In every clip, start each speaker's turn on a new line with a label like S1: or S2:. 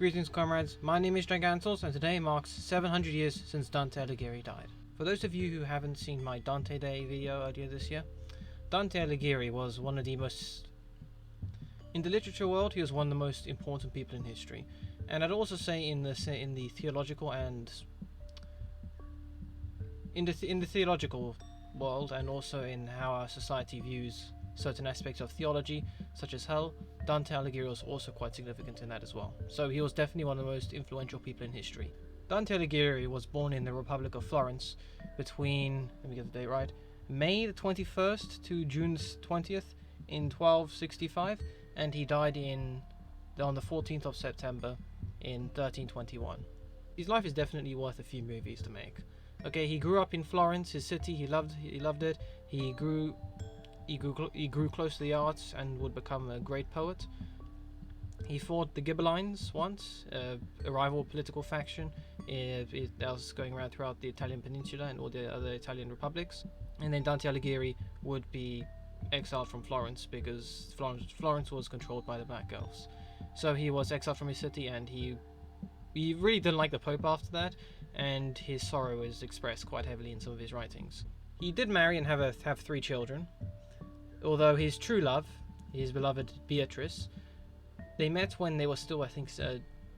S1: Greetings comrades, my name is Gigantos and today marks 700 years since Dante Alighieri died. For those of you who haven't seen my Dante Day video earlier this year, Dante Alighieri was one of the most... In the literature world, he was one of the most important people in history. And I'd also say in the theological and... In the theological world, and also in how our society views certain aspects of theology, such as hell, Dante Alighieri was also quite significant in that as well. So he was definitely one of the most influential people in history. Dante Alighieri was born in the Republic of Florence between, let me get the date right, May the 21st to June 20th in 1265, and he died on the 14th of September in 1321. His life is definitely worth a few movies to make. Okay, he grew up in Florence, his city. He loved it. He grew close to the arts and would become a great poet. He fought the Ghibellines once, a rival political faction that was going around throughout the Italian peninsula and all the other Italian republics. And then Dante Alighieri would be exiled from Florence because Florence was controlled by the Black Elves. So he was exiled from his city, and he really didn't like the Pope after that, and his sorrow is expressed quite heavily in some of his writings. He did marry and have 3 children, although his true love, his beloved Beatrice, they met when they were still, I think,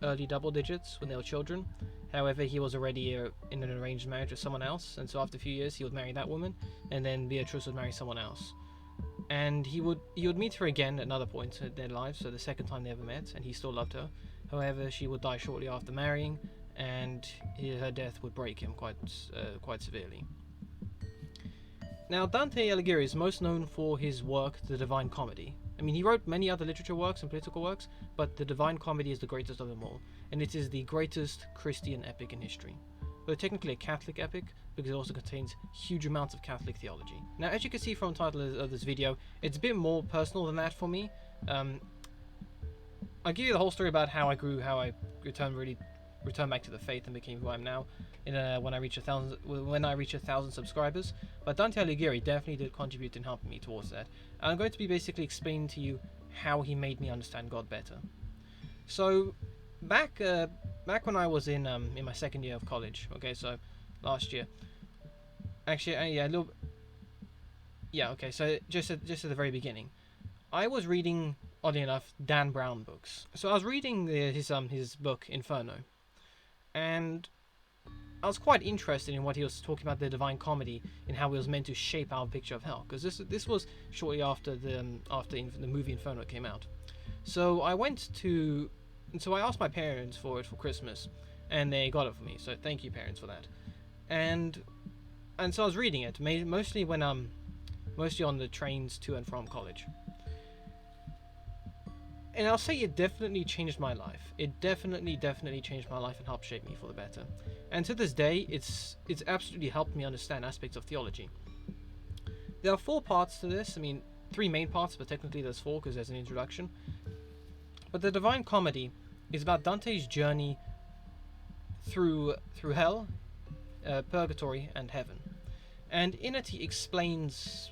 S1: early double digits, when they were children. However, he was already in an arranged marriage with someone else, and so after a few years he would marry that woman, and then Beatrice would marry someone else. And he would meet her again at another point in their lives, so the second time they ever met, and he still loved her. However, she would die shortly after marrying, and her death would break him quite severely. Now, Dante Alighieri is most known for his work, The Divine Comedy. I mean, he wrote many other literature works and political works, but The Divine Comedy is the greatest of them all, and it is the greatest Christian epic in history. Though technically a Catholic epic, because it also contains huge amounts of Catholic theology. Now, as you can see from the title of this video, it's a bit more personal than that for me. I'll give you the whole story about how I returned back to the faith and became who I am now when I reach 1,000 subscribers. But Dante Alighieri definitely did contribute in helping me towards that. And I'm going to be basically explaining to you how he made me understand God better. So back when I was in my second year of college, okay, so last year, actually, so just at the very beginning, I was reading, oddly enough, Dan Brown books. So I was reading his book Inferno, and I was quite interested in what he was talking about, the Divine Comedy, and how it was meant to shape our picture of hell, because this was shortly after the movie Inferno came out. So I asked my parents for it for Christmas, and they got it for me. So thank you, parents, for that. And so I was reading it mostly on the trains to and from college. And I'll say it definitely changed my life. It definitely changed my life and helped shape me for the better. And to this day, it's absolutely helped me understand aspects of theology. There are 4 parts to this. I mean, 3 main parts, but technically there's 4 because there's an introduction. But the Divine Comedy is about Dante's journey through hell, purgatory, and heaven. And in it he explains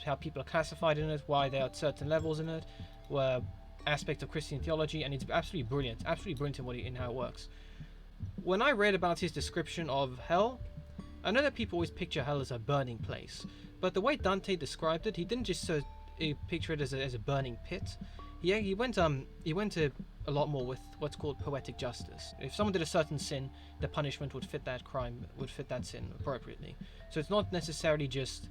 S1: how people are classified in it, why there are certain levels in it, where aspects of Christian theology, and it's absolutely brilliant in how it works. When I read about his description of hell, I know that people always picture hell as a burning place, but the way Dante described it, he didn't just picture it as a burning pit. He went to a lot more with what's called poetic justice. If someone did a certain sin, the punishment would fit that sin appropriately. So it's not necessarily just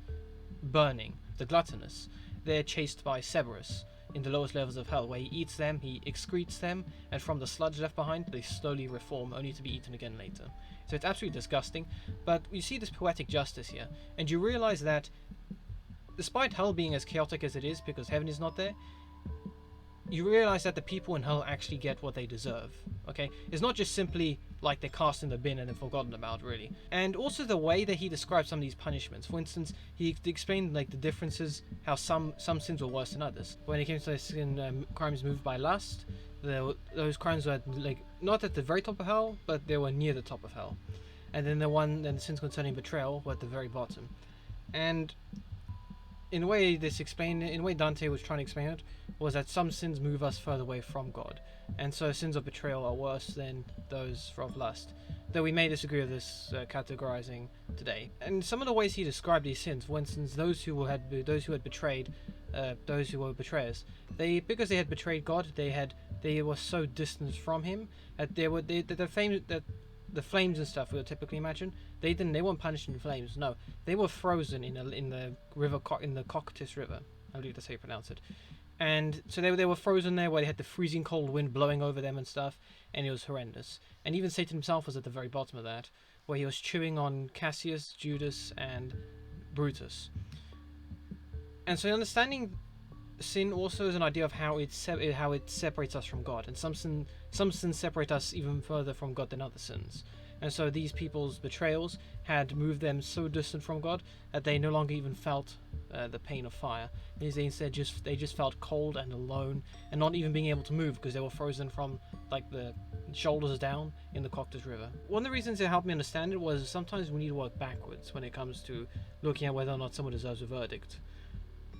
S1: burning the gluttonous. They're chased by Cerberus in the lowest levels of hell, where he eats them, he excretes them, and from the sludge left behind, they slowly reform, only to be eaten again later. So it's absolutely disgusting, but you see this poetic justice here, and you realize that despite hell being as chaotic as it is, because heaven is not there, you realize that the people in hell actually get what they deserve, okay? It's not just simply like they're cast in the bin and then forgotten about, really. And also the way that he describes some of these punishments. For instance, he explained like the differences, how some sins were worse than others. When it came to crimes moved by lust, those crimes were like not at the very top of hell, but they were near the top of hell. And then the sins concerning betrayal were at the very bottom. And in a way Dante was trying to explain it, was that some sins move us further away from God, and so sins of betrayal are worse than those of lust. Though we may disagree with this categorizing today. And some of the ways he described these sins, for instance, those who had betrayed, those who were betrayers, because they had betrayed God, they were so distant from Him that the flames and stuff we would typically imagine, they weren't punished in flames. No, they were frozen in the Cocytus River. I believe that's how you pronounce it. And so they were frozen there, where they had the freezing cold wind blowing over them and stuff, and it was horrendous. And even Satan himself was at the very bottom of that, where he was chewing on Cassius, Judas, and Brutus. And so understanding sin also is an idea of how it separates us from God, and some sins separate us even further from God than other sins. And so these people's betrayals had moved them so distant from God that they no longer even felt the pain of fire. They instead just felt cold and alone, and not even being able to move because they were frozen from like the shoulders down in the Cocytus River. One of the reasons it helped me understand it was sometimes we need to work backwards when it comes to looking at whether or not someone deserves a verdict.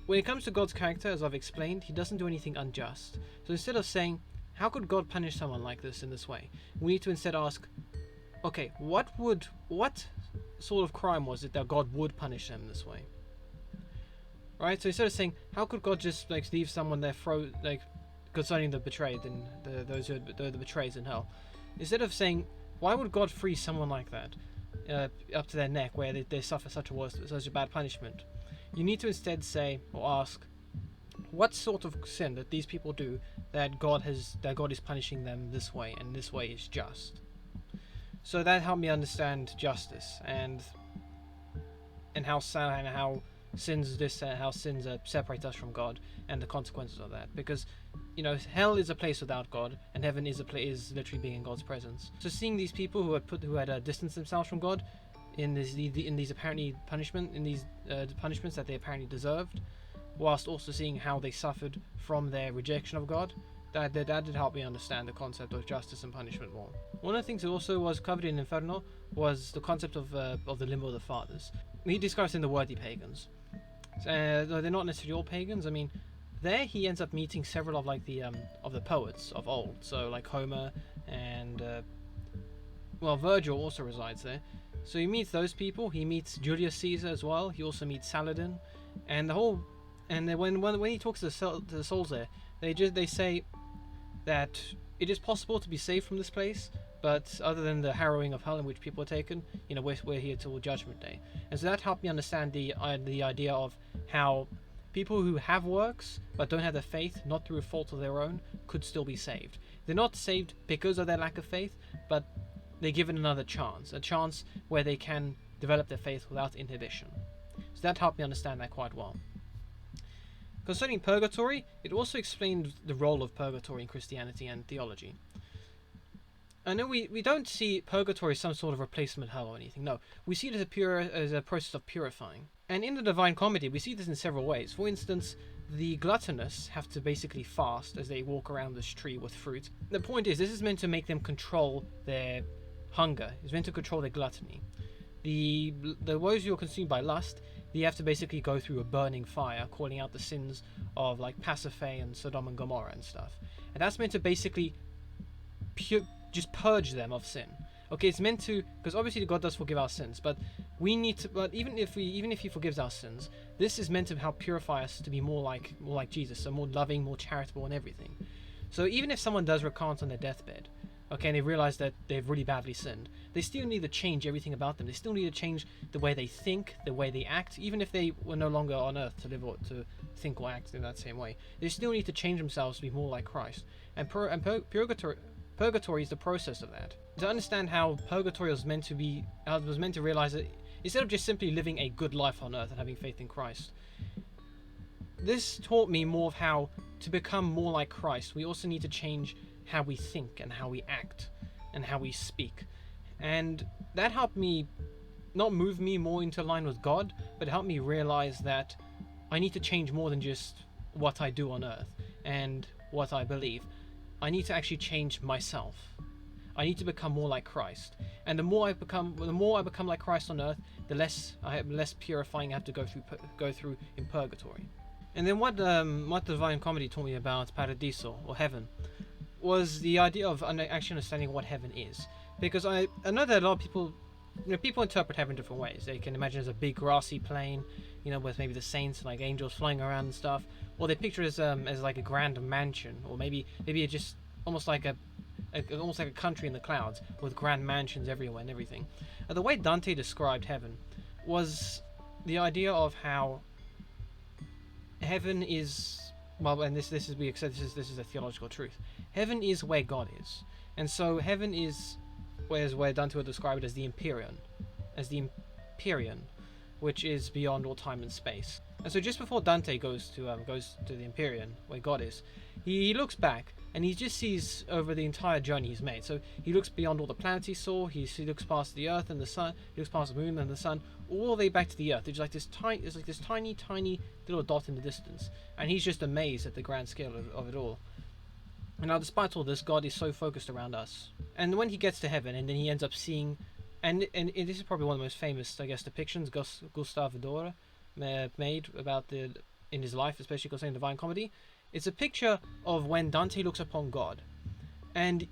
S1: When it comes to God's character, as I've explained, He doesn't do anything unjust. So instead of saying, how could God punish someone like this in this way? We need to instead ask, okay, what sort of crime was it that God would punish them this way? Right? So instead of saying, how could God just leave someone there concerning the betrayed and those who are the betrayers in hell, instead of saying, why would God free someone like that up to their neck where they suffer such a bad punishment? You need to instead say or ask, what sort of sin that these people do that God is punishing them this way, and this way is just. So that helped me understand justice and how sins separate us from God and the consequences of that. Because hell is a place without God, and heaven is literally being in God's presence. So seeing these people who had distanced themselves from God in these punishments that they apparently deserved, whilst also seeing how they suffered from their rejection of God, that did help me understand the concept of justice and punishment more. One of the things that also was covered in Inferno was the concept of the limbo of the fathers. He describes in the worthy pagans. Though they're not necessarily all pagans. I mean, there he ends up meeting several of the poets of old. So like Homer and Virgil also resides there. So he meets those people. He meets Julius Caesar as well. He also meets Saladin, and then when he talks to the souls there, they say that it is possible to be saved from this place, but other than the harrowing of hell in which people are taken, we're here till Judgment Day. And so that helped me understand the idea of how people who have works but don't have the faith, not through a fault of their own, could still be saved. They're not saved because of their lack of faith, but they're given another chance, a chance where they can develop their faith without inhibition. So that helped me understand that quite well. Concerning purgatory, it also explained the role of purgatory in Christianity and theology. I know we don't see purgatory as some sort of replacement hell or anything. No, we see it as a process of purifying. And in the Divine Comedy, we see this in several ways. For instance, the gluttonous have to basically fast as they walk around this tree with fruit. The point is, this is meant to make them control their hunger. It's meant to control their gluttony. The those who are consumed by lust, you have to basically go through a burning fire, calling out the sins of like Pasiphae and Sodom and Gomorrah and stuff. And that's meant to basically just purge them of sin. Okay, it's meant to, because obviously God does forgive our sins, but we need to. But even if He forgives our sins, this is meant to help purify us to be more like Jesus, so more loving, more charitable, and everything. So even if someone does recant on their deathbed, okay, and they realize that they've really badly sinned, they still need to change everything about them. They still need to change the way they think, the way they act, even if they were no longer on earth to live or to think or act in that same way. They still need to change themselves to be more like Christ. And purgatory is the process of that. To understand how purgatory was meant to realize that instead of just simply living a good life on earth and having faith in Christ, this taught me more of how to become more like Christ. We also need to change how we think and how we act and how we speak. And that helped me not move me more into line with God, but helped me realize that I need to change more than just what I do on earth and what I believe. I need to actually change myself. I need to become more like Christ. And the more I become like Christ on earth, the less purifying I have to go through in purgatory. And then what the Divine Comedy taught me about Paradiso, or heaven. was the idea of actually understanding what heaven is. Because I know that a lot of people, people interpret heaven different ways. They can imagine it as a big grassy plain, with maybe the saints and like angels flying around and stuff, or they picture it as like a grand mansion, or maybe it just almost like almost like a country in the clouds with grand mansions everywhere and everything. The way Dante described heaven was the idea of how heaven is, well, and this is we accept this is a theological truth. Heaven is where God is, and so heaven is where Dante would describe it as the Empyrean, which is beyond all time and space. And so just before Dante goes to the Empyrean, where God is, he looks back and he just sees over the entire journey he's made. So he looks beyond all the planets he saw. He looks past the Earth and the Sun. He looks past the Moon and the Sun, all the way back to the Earth. It's like this tiny little dot in the distance, and he's just amazed at the grand scale of it all. And now, despite all this, God is so focused around us. And when he gets to heaven, and then he ends up seeing, and this is probably one of the most famous, I guess, depictions Gustave Doré made about in his life, especially concerning Divine Comedy. It's a picture of when Dante looks upon God, and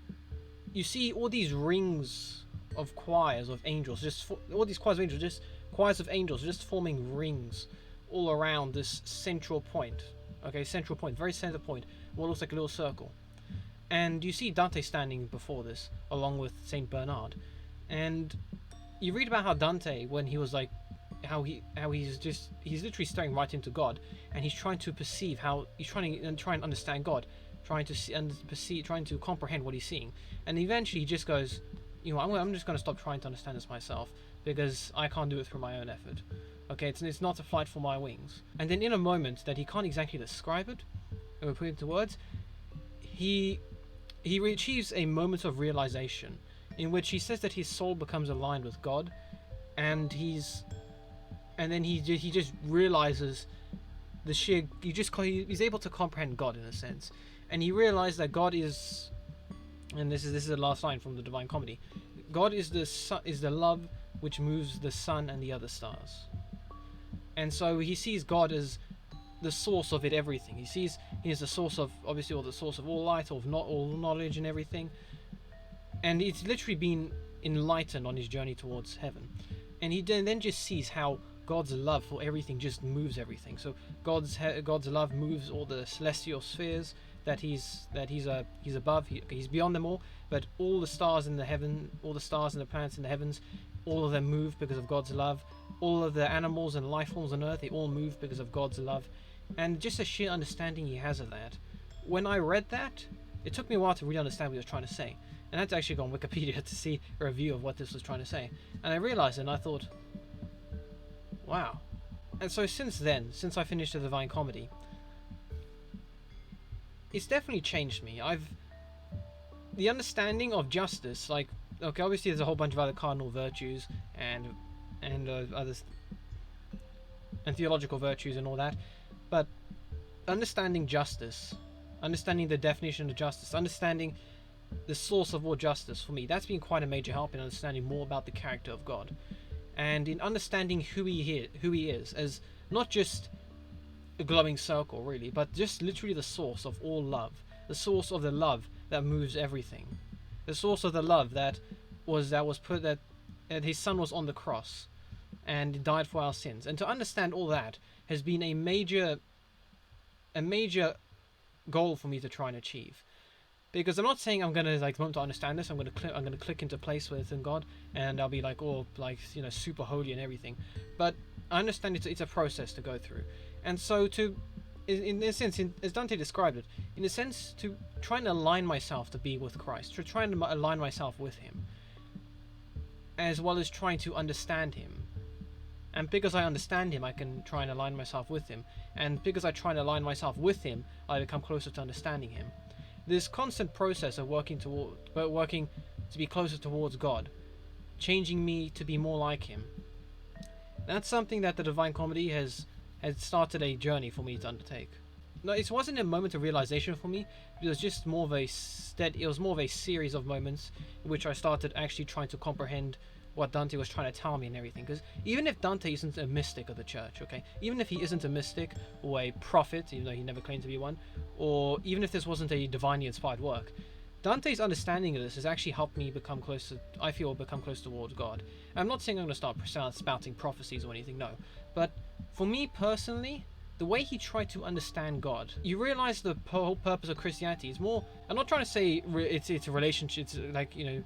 S1: you see all these rings of choirs of angels, all these choirs of angels just forming rings all around this central point. Okay, central point, very center point, what looks like a little circle. And you see Dante standing before this, along with Saint Bernard. And you read about how Dante, when he was like, he's literally staring right into God, and he's trying to perceive he's trying and understand God, trying to see and perceive, trying to comprehend what he's seeing. And eventually he just goes, I'm just going to stop trying to understand this myself, because I can't do it through my own effort. Okay, it's not a flight for my wings. And then in a moment that he can't exactly describe it, or put it into words, he achieves a moment of realization, in which he says that his soul becomes aligned with God, and then he just realizes he's able to comprehend God in a sense, and he realized that God is, and this is the last line from the Divine Comedy, God is the love which moves the sun and the other stars. And so he sees God as the source of everything. He is the source of, obviously, or the source of all light, of not all knowledge and everything. And it's literally been enlightened on his journey towards heaven. And he then just sees how God's love for everything just moves everything. So God's love moves all the celestial spheres that he's above. He's beyond them all. But all the stars in the heaven, all the stars and the planets in the heavens, all of them move because of God's love. All of the animals and life forms on earth, they all move because of God's love. And just a sheer understanding he has of that. When I read that, it took me a while to really understand what he was trying to say. And I had to actually go on Wikipedia to see a review of what this was trying to say. And I realized it, and I thought, wow. And so since I finished the Divine Comedy, it's definitely changed me. The understanding of justice, like, okay, obviously there's a whole bunch of other cardinal virtues and others, and theological virtues and all that, but understanding justice, understanding the definition of justice, understanding the source of all justice, for me, that's been quite a major help in understanding more about the character of God, and in understanding who he is as not just a glowing circle, really, but just literally the source of all love, the source of the love that moves everything, the source of the love that his son was on the cross and died for our sins. And to understand all that has been a major goal for me to try and achieve. Because I'm not saying I'm gonna, like, the moment I understand this, I'm gonna click into place within God, and I'll be like all, like, super holy and everything. But I understand it's a process to go through. And so in a sense, as Dante described it, in a sense, to try and align myself to be with Christ, to try and align myself with him, as well as trying to understand him. And because I understand him, I can try and align myself with him. And because I try and align myself with him, I become closer to understanding him. This constant process of working to be closer towards God, changing me to be more like him. That's something that the Divine Comedy has started a journey for me to undertake. No, it wasn't a moment of realization for me. It was just more of a series of moments in which I started actually trying to comprehend what Dante was trying to tell me and everything. Because even if Dante isn't a mystic of the church, okay, even if he isn't a mystic or a prophet, even though he never claimed to be one, or even if this wasn't a divinely inspired work, Dante's understanding of this has actually helped me become closer, I feel, become close towards God. I'm not saying I'm going to start spouting prophecies or anything, no. But for me personally, the way he tried to understand God, you realize the whole purpose of Christianity is more, I'm not trying to say it's a relationship, it's like, you know,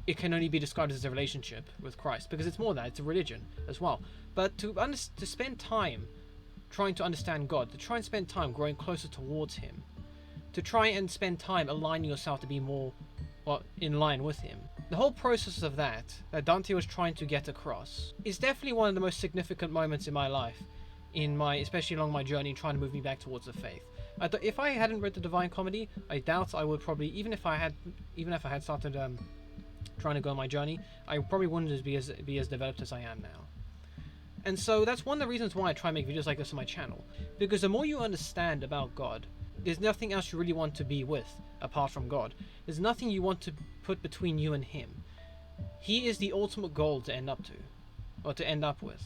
S1: it can only be described as a relationship with Christ, because it's more than that, it's a religion as well. But to spend time trying to understand God, to try and spend time growing closer towards him, to try and spend time aligning yourself to be more in line with him. The whole process of that Dante was trying to get across is definitely one of the most significant moments in my life, especially along my journey trying to move me back towards the faith. If I hadn't read the Divine Comedy, I doubt I would probably, even if I had started trying to go on my journey, I probably wouldn't be as developed as I am now. And so that's one of the reasons why I try and make videos like this on my channel, because the more you understand about God, there's nothing else you really want to be with apart from God. There's nothing you want to put between you and him. He is the ultimate goal to end up to, or to end up with.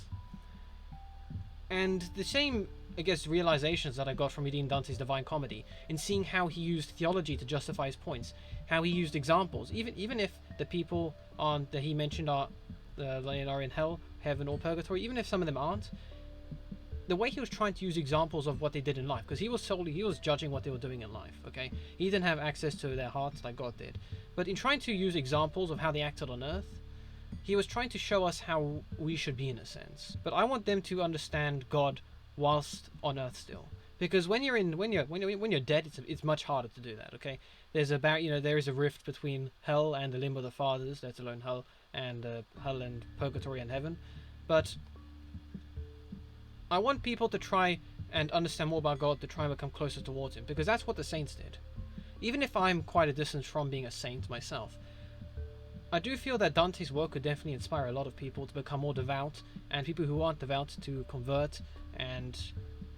S1: And the same, I guess, realizations that I got from reading Dante's Divine Comedy, in seeing how he used theology to justify his points, how he used examples, even if the people that he mentioned are in hell, heaven, or purgatory, even if some of them aren't, the way he was trying to use examples of what they did in life, because he was judging what they were doing in life, okay? He didn't have access to their hearts like God did. But in trying to use examples of how they acted on earth, he was trying to show us how we should be in a sense. But I want them to understand God whilst on earth still, because when you're dead, it's much harder to do that, okay? There is a rift between hell and the limbo of the fathers, let alone hell and purgatory and heaven. But I want people to try and understand more about God, to try and become closer towards him, because that's what the saints did. Even if I'm quite a distance from being a saint myself, I do feel that Dante's work could definitely inspire a lot of people to become more devout, and people who aren't devout to convert, and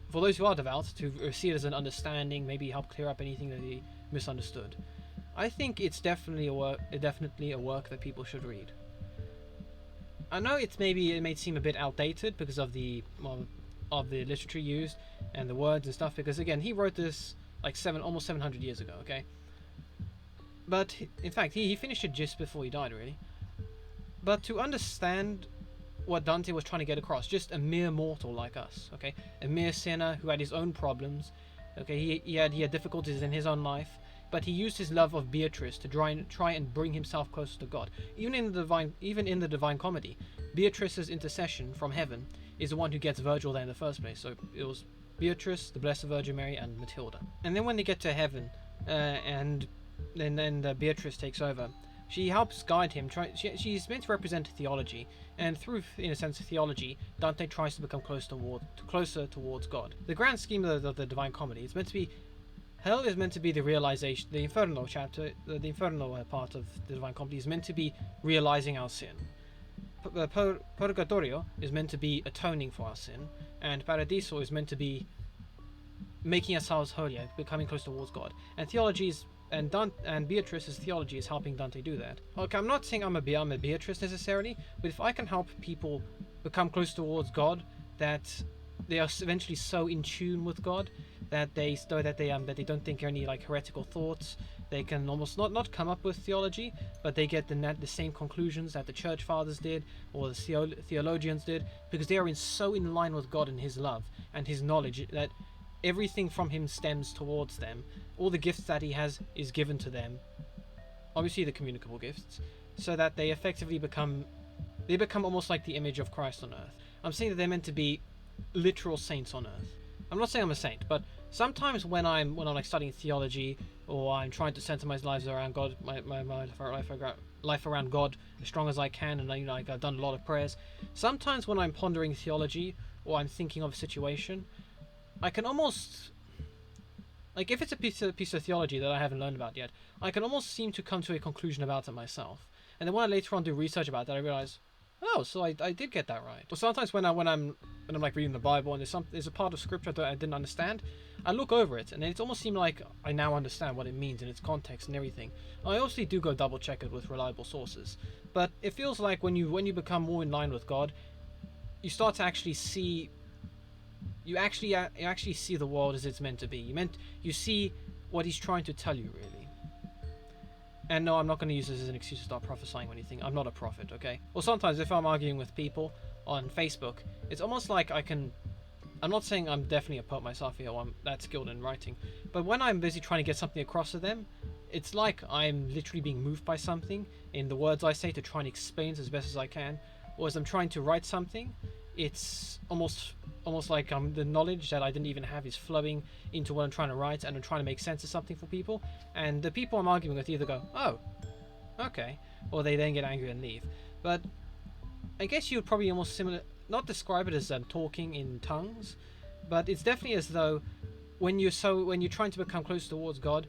S1: for those who are devout to see it as an understanding, maybe help clear up anything that they misunderstood. I think it's definitely a work that people should read. I know it may seem a bit outdated because of the literature used and the words and stuff, because again, he wrote this like almost 700 years ago, okay? But in fact, he finished it just before he died, really. But to understand what Dante was trying to get across, just a mere mortal like us, okay? A mere sinner who had his own problems, okay? He had difficulties in his own life, but he used his love of Beatrice to try and bring himself closer to God. Even in the Divine Comedy, Beatrice's intercession from heaven is the one who gets Virgil there in the first place. So it was Beatrice, the Blessed Virgin Mary, and Matilda. And then when they get to heaven, and then Beatrice takes over, she helps guide him. She's meant to represent theology, and through, in a sense, theology, Dante tries to become closer towards God. The grand scheme of the Divine Comedy, it's meant to be, hell is meant to be the realization. The Inferno chapter, the Inferno part of the Divine Comedy is meant to be realizing our sin. Purgatorio is meant to be atoning for our sin, and Paradiso is meant to be making ourselves holier, becoming close towards God. And theology is, and Beatrice's theology is helping Dante do that. Okay, I'm not saying I'm a Beatrice necessarily, but if I can help people become close towards God, that they are eventually so in tune with God that they don't think any like heretical thoughts. They can almost not come up with theology, but they get the same conclusions that the church fathers did or the theologians did, because they are so in line with God and his love and his knowledge that everything from him stems towards them. All the gifts that he has is given to them, obviously the communicable gifts, so that they effectively become almost like the image of Christ on earth. I'm saying that they're meant to be literal saints on earth. I'm not saying I'm a saint, but sometimes when I'm like studying theology, or I'm trying to center my lives around God, my life around God as strong as I can, and I've done a lot of prayers. Sometimes when I'm pondering theology or I'm thinking of a situation, I can almost, like, if it's a piece of theology that I haven't learned about yet, I can almost seem to come to a conclusion about it myself. And then when I later on do research about that, I realize, oh, so I did get that right. Or sometimes when I'm like reading the Bible and there's a part of scripture that I didn't understand, I look over it and it almost seems like I now understand what it means in its context and everything. I obviously do go double check it with reliable sources, but it feels like when you become more in line with God, you start to actually see. You actually see the world as it's meant to be. You see what he's trying to tell you, really. And no, I'm not going to use this as an excuse to start prophesying or anything. I'm not a prophet, okay? Or sometimes if I'm arguing with people on Facebook, it's almost like I'm not saying I'm definitely a poet myself here, or I'm that skilled in writing, but when I'm busy trying to get something across to them, it's like I'm literally being moved by something in the words I say to try and explain it as best as I can, or as I'm trying to write something, it's almost like the knowledge that I didn't even have is flowing into what I'm trying to write, and I'm trying to make sense of something for people, and the people I'm arguing with either go, oh, okay, or they then get angry and leave. But I guess you'd probably almost similar, not describe it as talking in tongues, but it's definitely as though when you're trying to become close towards God,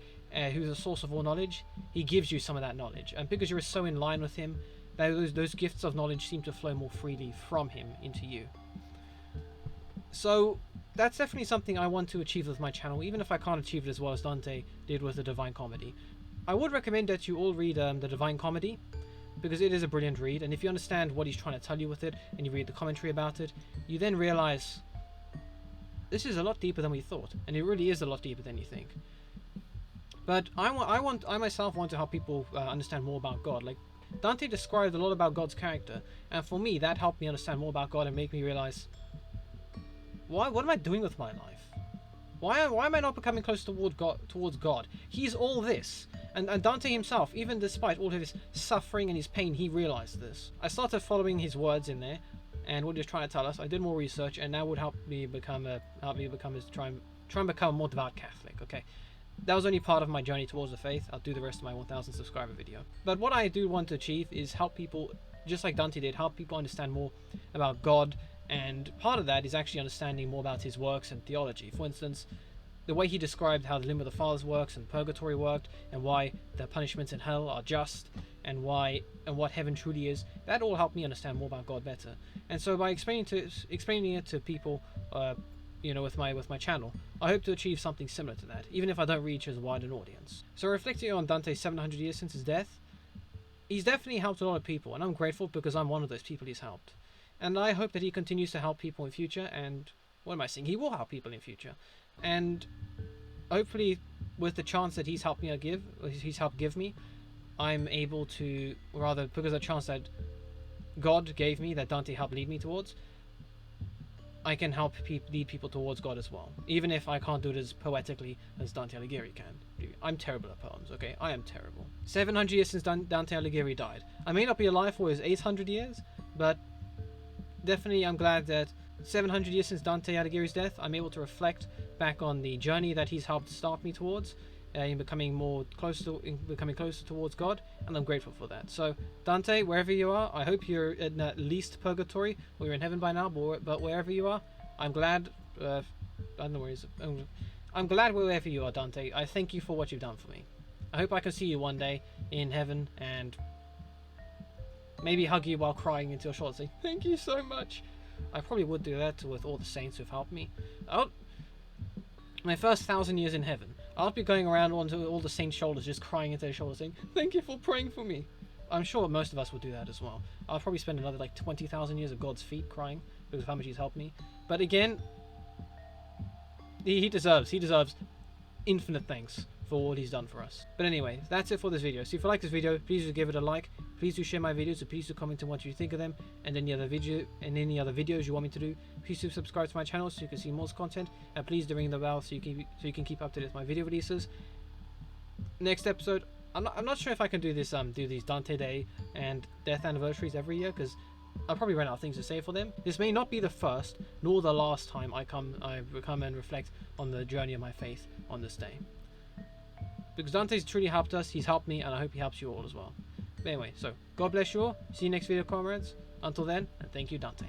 S1: who's the source of all knowledge, he gives you some of that knowledge, and because you're so in line with him, those gifts of knowledge seem to flow more freely from him into you. So that's definitely something I want to achieve with my channel, even if I can't achieve it as well as Dante did with the Divine Comedy. I would recommend that you all read the Divine Comedy, because it is a brilliant read, and if you understand what he's trying to tell you with it, and you read the commentary about it, you then realize this is a lot deeper than we thought, and it really is a lot deeper than you think. But I myself want to help people understand more about God. Like, Dante described a lot about God's character, and for me that helped me understand more about God and make me realize, what am I doing with my life? Why am I not becoming close towards God? He's all this. And Dante himself, even despite all of his suffering and his pain, he realized this. I started following his words in there, and what he was trying to tell us. I did more research, and that would help me try and become a more devout Catholic. Okay, that was only part of my journey towards the faith. I'll do the rest of my 1,000 subscriber video. But what I do want to achieve is help people, just like Dante did, help people understand more about God. And part of that is actually understanding more about his works and theology. For instance, the way he described how the limb of the fathers works and purgatory worked, and why the punishments in hell are just, and what heaven truly is, that all helped me understand more about God better. And so by explaining it to people, with my channel, I hope to achieve something similar to that, even if I don't reach as wide an audience. So reflecting on Dante's 700 years since his death, he's definitely helped a lot of people, and I'm grateful because I'm one of those people he's helped. And I hope that he continues to help people in future, and what am I saying? He will help people in future. And hopefully with the chance that he's helped give me, I'm able to, rather because of the chance that God gave me, that Dante helped lead me towards, I can help lead people towards God as well. Even if I can't do it as poetically as Dante Alighieri can. I'm terrible at poems, okay? I am terrible. 700 years since Dante Alighieri died. I may not be alive for his 800 years, but definitely I'm glad that 700 years since Dante Alighieri's death, I'm able to reflect back on the journey that he's helped start me towards, in becoming closer towards God, and I'm grateful for that. So Dante, wherever you are, I hope you're in at least purgatory, or you're in heaven by now, but wherever you are, I'm glad, I don't know where he is. I'm glad wherever you are, Dante. I thank you for what you've done for me. I hope I can see you one day in heaven, and maybe hug you while crying into your shoulder, say, thank you so much. I probably would do that with all the saints who've helped me. My first 1,000 years in heaven, I'll be going around onto all the saints' shoulders, just crying into their shoulders, saying, thank you for praying for me. I'm sure most of us would do that as well. I'll probably spend another like 20,000 years at God's feet crying because of how much he's helped me. But again, he deserves infinite thanks for all he's done for us. But anyway, that's it for this video. So if you like this video, please do give it a like. Please do share my videos, and please do comment on what you think of them, and any other videos you want me to do. Please do subscribe to my channel so you can see more content, and please do ring the bell so you can keep up to date with my video releases. Next episode, I'm not sure if I can do these Dante Day and Death anniversaries every year, because I'll probably run out of things to say for them. This may not be the first nor the last time I come and reflect on the journey of my faith on this day. Because Dante's truly helped us, he's helped me, and I hope he helps you all as well. But anyway, so God bless you all. See you next video, comrades. Until then, and thank you, Dante.